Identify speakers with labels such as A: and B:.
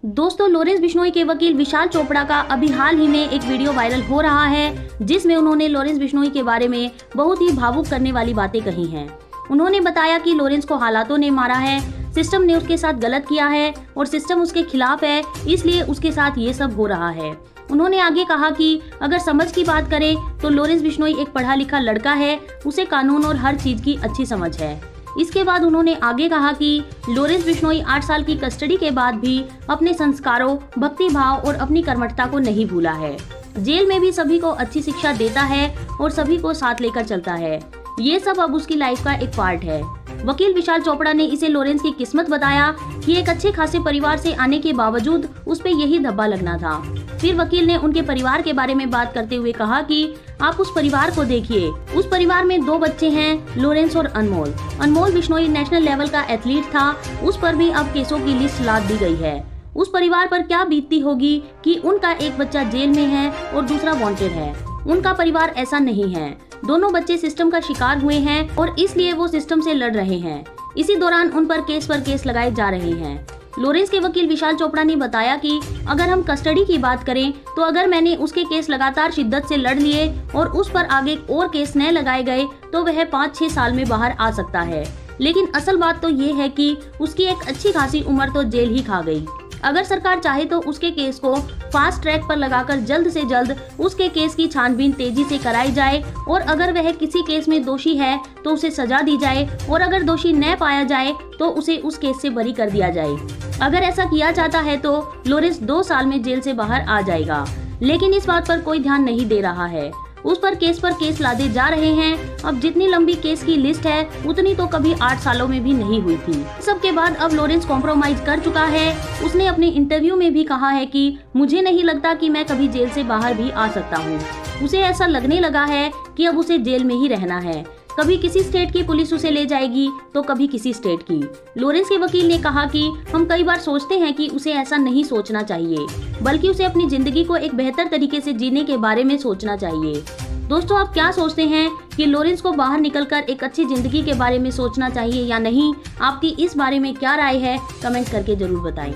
A: दोस्तों, लॉरेंस बिश्नोई के वकील विशाल चोपड़ा का अभी हाल ही में एक वीडियो वायरल हो रहा है, जिसमें उन्होंने लॉरेंस बिश्नोई के बारे में बहुत ही भावुक करने वाली बातें कही हैं। उन्होंने बताया कि लॉरेंस को हालातों ने मारा है, सिस्टम ने उसके साथ गलत किया है और सिस्टम उसके खिलाफ है, इसलिए उसके साथ ये सब हो रहा है। उन्होंने आगे कहा कि अगर समझ की बात करें तो लॉरेंस बिश्नोई एक पढ़ा लिखा लड़का है, उसे कानून और हर चीज की अच्छी समझ है। इसके बाद उन्होंने आगे कहा कि लॉरेंस बिश्नोई 8 साल की कस्टडी के बाद भी अपने संस्कारों, भक्ति भाव और अपनी कर्मठता को नहीं भूला है। जेल में भी सभी को अच्छी शिक्षा देता है और सभी को साथ लेकर चलता है। ये सब अब उसकी लाइफ का एक पार्ट है। वकील विशाल चोपड़ा ने इसे लॉरेंस की किस्मत बताया कि एक अच्छे खासे परिवार से आने के बावजूद उस पे यही धब्बा लगना था। फिर वकील ने उनके परिवार के बारे में बात करते हुए कहा कि आप उस परिवार को देखिए। उस परिवार में 2 बच्चे हैं, लॉरेंस और अनमोल। अनमोल बिश्नोई नेशनल लेवल का एथलीट था, उस पर भी अब केसों की लिस्ट लाद दी गई है। उस परिवार पर क्या बीतती होगी कि उनका एक बच्चा जेल में है और दूसरा वांटेड है। उनका परिवार ऐसा नहीं है। दोनों बच्चे सिस्टम का शिकार हुए हैं और इसलिए वो सिस्टम से लड़ रहे हैं। इसी दौरान उन पर केस लगाए जा रहे हैं। लॉरेंस के वकील विशाल चोपड़ा ने बताया कि अगर हम कस्टडी की बात करें तो अगर मैंने उसके केस लगातार शिद्दत से लड़ लिए और उस पर आगे और केस न लगाए गए तो वह 5-6 साल में बाहर आ सकता है। लेकिन असल बात तो ये है कि उसकी एक अच्छी खासी उम्र तो जेल ही खा गई। अगर सरकार चाहे तो उसके केस को फास्ट ट्रैक पर लगाकर जल्द से जल्द उसके केस की छानबीन तेजी से कराई जाए और अगर वह किसी केस में दोषी है तो उसे सजा दी जाए और अगर दोषी न पाया जाए तो उसे उस केस से बरी कर दिया जाए। अगर ऐसा किया जाता है तो लॉरेंस 2 साल में जेल से बाहर आ जाएगा। लेकिन इस बात पर कोई ध्यान नहीं दे रहा है। उस पर केस लादे जा रहे हैं। अब जितनी लंबी केस की लिस्ट है उतनी तो कभी 8 सालों में भी नहीं हुई थी। सबके बाद अब लॉरेंस कॉम्प्रोमाइज कर चुका है। उसने अपने इंटरव्यू में भी कहा है कि मुझे नहीं लगता कि मैं कभी जेल से बाहर भी आ सकता हूँ। उसे ऐसा लगने लगा है कि अब उसे जेल में ही रहना है। कभी किसी स्टेट की पुलिस उसे ले जाएगी तो कभी किसी स्टेट की। लॉरेंस के वकील ने कहा कि हम कई बार सोचते हैं कि उसे ऐसा नहीं सोचना चाहिए, बल्कि उसे अपनी जिंदगी को एक बेहतर तरीके से जीने के बारे में सोचना चाहिए। दोस्तों, आप क्या सोचते हैं कि लॉरेंस को बाहर निकलकर एक अच्छी जिंदगी के बारे में सोचना चाहिए या नहीं? आपकी इस बारे में क्या राय है? कमेंट करके जरूर बताएं।